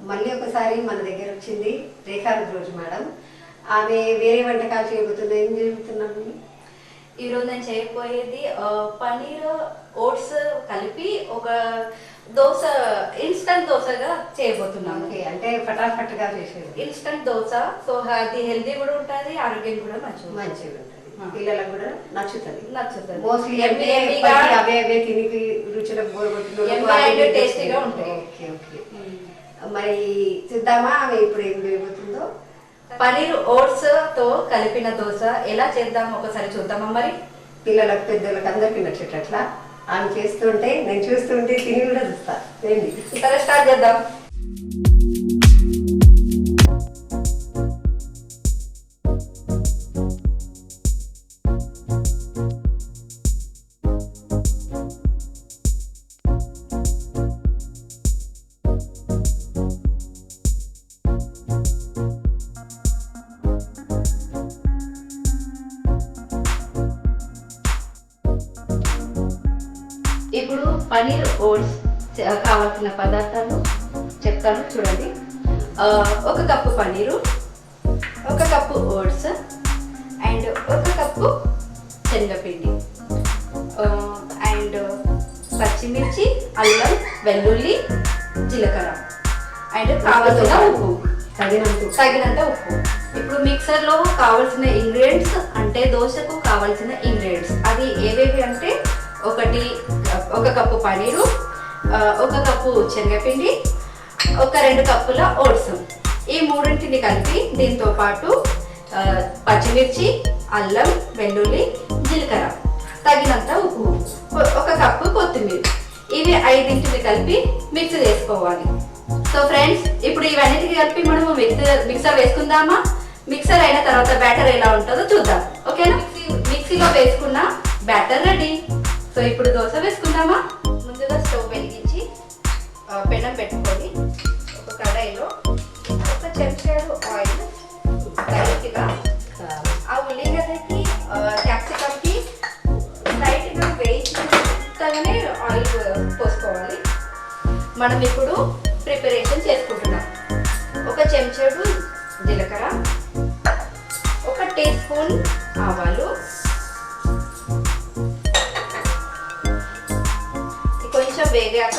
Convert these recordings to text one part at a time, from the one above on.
మళ్ళీ ఒకసారి మన దగ్గర వచ్చింది రేఖా రోజు మేడం. ఆమె వేరే వంటకాలు చేయబోతున్నా. ఏం జరుగుతున్నాము ఈరోజు నేను చేయబోయేది పనీర్ ఓట్స్ కలిపి ఒక దోశ, ఇన్స్టంట్ దోశగా చేయబోతున్నాను. అంటే ఫటాఫట్గా చేసేది ఇన్స్టంట్ దోశ. సో అది హెల్దీ కూడా ఉంటుంది, ఆరోగ్యం కూడా మంచిగా ఉంటుంది, పిల్లలకు కూడా నచ్చుతుంది. మోస్ట్లీ అవే తిని రుచులకు బోరగొట్టిన టేస్టీగా ఉంటాయి. Okay okay. మరి చూద్దామా ఆమె ఇప్పుడు ఏం చేయబోతుందో. పనీర్ ఓట్స్ తో కలిపిన దోశ ఎలా చేద్దాం ఒకసారి చూద్దామా. మరి పిల్లలకు పెద్దలకు అందరికి నచ్చేటట్లా ఆమె చేస్తుంటే నేను చూస్తుంటే తిని కూడా చూస్తా. ఏంటి సరే స్టార్ట్ చేద్దాం. ఇప్పుడు పనీర్ ఓట్స్ కావాల్సిన పదార్థాలు చెప్తాను చూడండి. 1 cup paneer, 1 cup oats and 1 cup శనగపిండి అండ్ పచ్చిమిర్చి, అల్లం, వెల్లుల్లి, జీలకర్ర అండ్ కావాల్సిన ఉప్పు, తగినంత ఉప్పు. ఇప్పుడు మిక్సర్లో కావాల్సిన ఇంగ్రీడియంట్స్ అంటే దోశకు కావాల్సిన ఇంగ్రీడియంట్స్ అది ఏవేవి అంటే 1 కప్పు పనీరు, 1 కప్పు శనగపిండి, 2 కప్పుల ఓట్స్. ఈ మూడింటిని కలిపి దీంతో పాటు పచ్చిమిర్చి, అల్లం, వెల్లుల్లి, జీలకర్ర, తగినంత ఉప్పు, 1 కప్పు కొత్తిమీర, ఇవి 5 కలిపి మిక్స్ చేసుకోవాలి. సో ఫ్రెండ్స్, ఇప్పుడు ఇవన్నిటికి కలిపి మనము మిక్సర్ వేసుకుందామా. మిక్సర్ అయిన తర్వాత బ్యాటర్ ఎలా ఉంటుందో చూద్దాం. ఓకేనా. మిక్సీలో వేసుకున్న బ్యాటర్ రెడీ. సో ఇప్పుడు దోశ వేసుకుందామా. ముందుగా స్టవ్ వెలిగించి పెనం పెట్టుకొని ఒక కడాయిలో 1 చెంచాడు ఆయిల్ లైట్గా, ఆ ఉల్లిగడ్డకి క్యాప్సికమ్కి లైట్గా వేయించగానే ఆయిల్ పోసుకోవాలి. మనం ఇప్పుడు ప్రిపరేషన్ చేసుకుంటున్నాం. 1 చెంచాడు జీలకర్ర, 1 టీ స్పూన్ ఆవాలు, కొంచెం వేగాక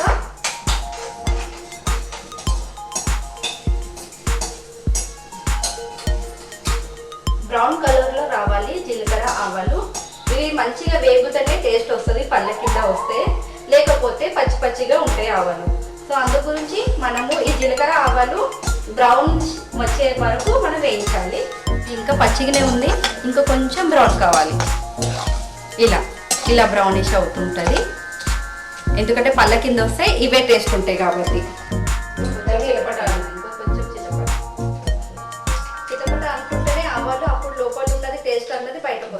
బ్రౌన్ కలర్లో రావాలి జీలకర్ర, ఆవాలు. ఇవి మంచిగా వేగుతూనే టేస్ట్ వస్తుంది, పళ్ళ కింద వస్తే, లేకపోతే పచ్చి పచ్చిగా ఉంటాయి ఆవాలు. సో అందు గురించి మనము ఈ జీలకర్ర, ఆవాలు బ్రౌన్ వచ్చే వరకు మనం వేయించాలి. ఇంకా పచ్చిగానే ఉంది, ఇంకా కొంచెం బ్రౌన్ కావాలి. ఇలా బ్రౌనిష్ అవుతుంటుంది, ఎందుకంటే పళ్ళ కింద వస్తే ఇవే టేస్ట్ ఉంటాయి కాబట్టి. చిటపట అనుకుంటేనే ఆవాలు అప్పుడు లోపల ఉన్నది టేస్ట్ అన్నది బయటకు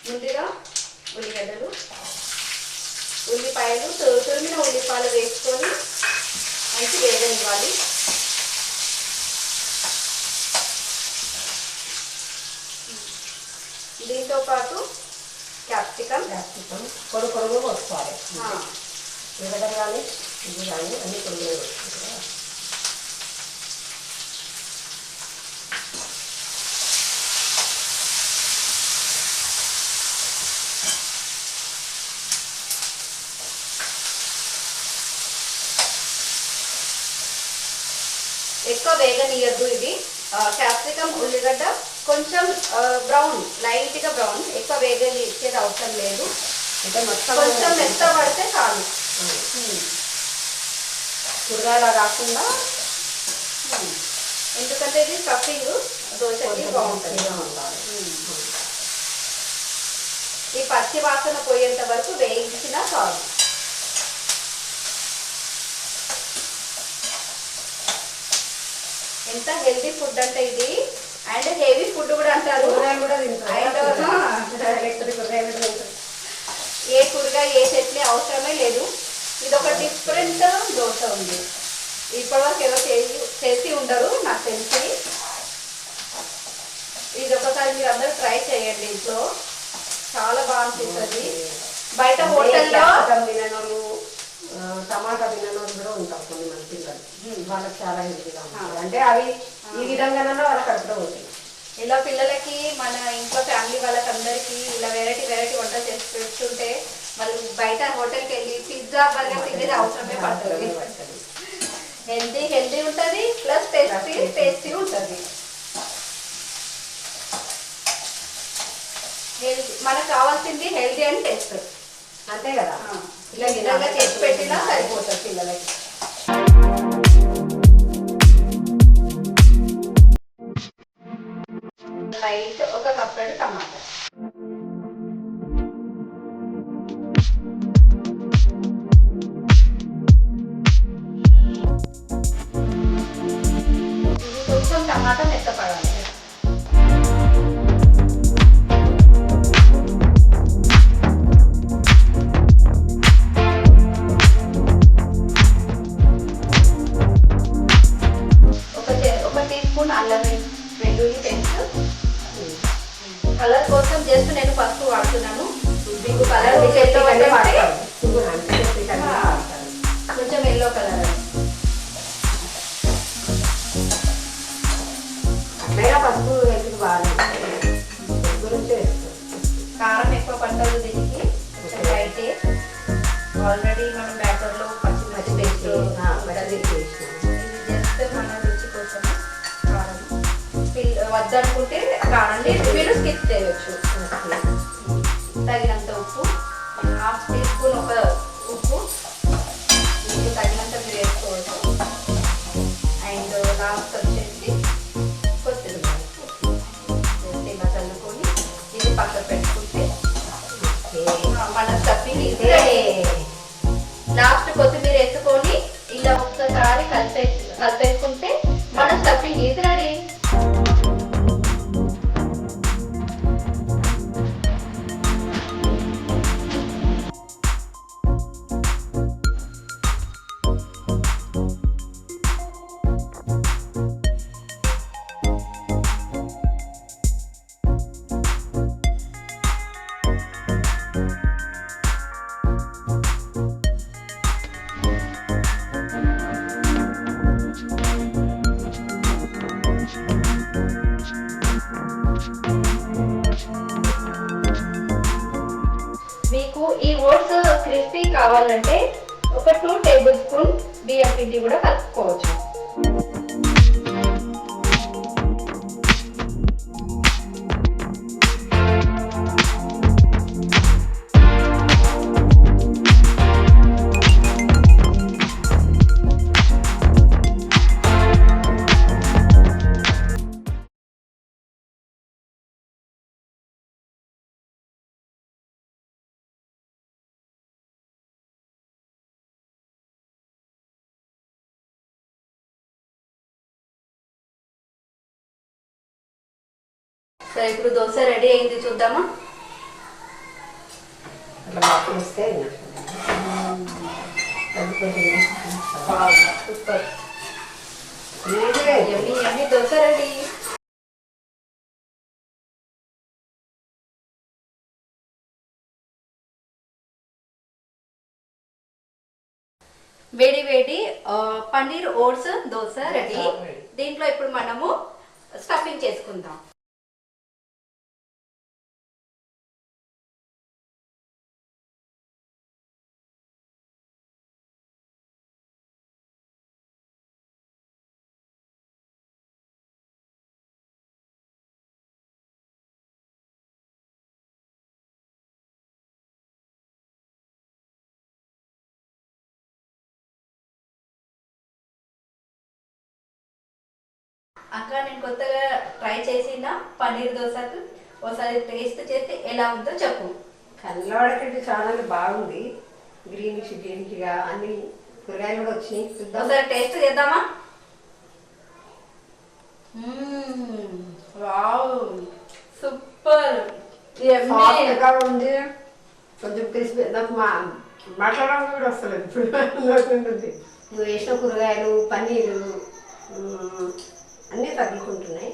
ముందుగా ఉల్లిగడ్డలు, ఉల్లిపాయలు, తురిమిన ఉల్లిపాయలు వేసుకొని మంచి వేగనివ్వాలి. దీంతో పాటు క్యాప్సికమ్ పొడుగు పోసుకోవాలి. ఉల్లిగడ్డ కానీ ఇది కానీ అన్ని పొడుగు వేసుకుంటారు. ఎక్కువ వేగనీయద్దు. ఇది క్యాప్సికమ్, ఉల్లిగడ్డ కొంచెం బ్రౌన్, లైట్గా బ్రౌన్, ఎక్కువ వేగనిచ్చేది అవసరం లేదు. అంటే మొత్తం కొంచెం మెత్తబడితే చాలు. కూరగాయలా కాకుండా, ఎందుకంటే ఇది స్టఫింగ్ దోశకి బాగుంటుంది. ఈ పచ్చి వాసన పోయేంత వరకు వేయించినా చాలు. ఎంత హెల్తీ ఫుడ్ అంటే ఇది, అండ్ హెవీ ఫుడ్ కూడా అంటారు. ఏ కూరగాయ ఏ చట్నీ అవసరమే లేదు. ఇది ఒక డిఫరెంట్ దోశ ఉంది. ఇప్పటివరకు ఎవరు చేసి ఉండరు నాకు తెలిసి. ఇది ఒకసారి మీరు అందరూ ట్రై చేయండి ఇంట్లో, చాలా బాగా అనిపిస్తుంది. బయట హోటల్లో టమాటా తిననోళ్ళు కూడా ఉంటారు కొన్ని మంది పిల్లలు, వాళ్ళకి చాలా హెల్తీగా ఉంటుంది. అంటే అవి ఈ విధంగానన్నా వాళ్ళకి కడుపులో ఉంటాయి. ఇలా పిల్లలకి మన ఇంట్లో ఫ్యామిలీ వాళ్ళకి అందరికీ ఇలా వెరైటీ వంట చేసి పెడుతుంటే వాళ్ళు బయట హోటల్కి వెళ్ళి పిజ్జా బర్గర్ తినేది అవసరమే పడుతుంది. హెల్తీ ఉంటుంది, ప్లస్ టేస్టీ ఉంటుంది. మనకు కావాల్సింది హెల్తీ అండ్ టేస్ట్, అంతే కదా. ఇలా విధంగా చేసి పెట్టినా సరిపోతుంది పిల్లలకి. లైట్ ఒక కప్పెడు టమాటా, ఇది కొంచెం టమాటా మెత్తపడాలి. ఒక టీ స్పూన్ అల్లం వెల్లుల్లి పేస్ట్. కలర్ కోసం జస్ట్ నేను పసుపు వాడుతున్నాను. మీకు కలర్ కొంచెం ఎల్లో కలర్ అట్లయినా పసుపు వేసి బాగా గురించి కారం ఎక్కువ పట్టదు దీనికి, లైట్. ఆల్రెడీ మనం బ్యాటర్లో పచ్చిమిర్చి పేస్ట్ ఇది జస్ట్ మన రుచి కోసం కారం. వద్దనుకుంటే కారండి మీరు స్కిప్ చేయొచ్చు. తగినంత ఉప్పు, హాఫ్ టీ స్పూన్ ఒక ఉప్పు మీకు తగినంత మీరు వేసుకోవచ్చు. అండ్ లాస్ట్ వచ్చేసి కొత్తిమీర ఇలా చల్లుకొని ఇది పక్కన పెట్టుకుంటే మన స్టఫింగ్ ఇది. లాస్ట్ కొత్తిమీర వేసుకొని ఇలా ఒక్కసారి కలిపేసుకుంటే మన స్టఫింగ్ ఇది రెడీ. మీకు ఈ ఓట్స్ క్రిస్పీ కావాలంటే ఒక 2 టేబుల్ స్పూన్ బియ్యం పిండి కూడా కలుపుకోవచ్చు. సరే, ఇప్పుడు దోశ రెడీ అయింది, చూద్దామా? అట్లా వస్తే సూపర్, ఎన్ని దోశ రెడీ. వేడి వేడి పన్నీర్ ఓట్స్ దోశ రెడీ. దీంట్లో ఇప్పుడు మనము స్టఫింగ్ చేసుకుందాం. అక్క, నేను కొత్తగా ట్రై చేసిన పన్నీర్ దోశకు ఒకసారి టేస్ట్ చేస్తే ఎలా ఉందో చెప్పు. కల్లోడకంటే చాలా బాగుంది. గ్రీన్గా అన్ని కూరగాయలు కూడా వచ్చినాయి. ఒకసారి టేస్ట్ చేద్దామా? వావ్, సూపర్ ఉంది. కొంచెం క్రిస్పీ. నాకు మాట్లాడడం కూడా వస్తలేదు ఇప్పుడు. నువ్వు వేసిన కూరగాయలు పన్నీరు అన్నీ తగ్గుకుంటున్నాయి.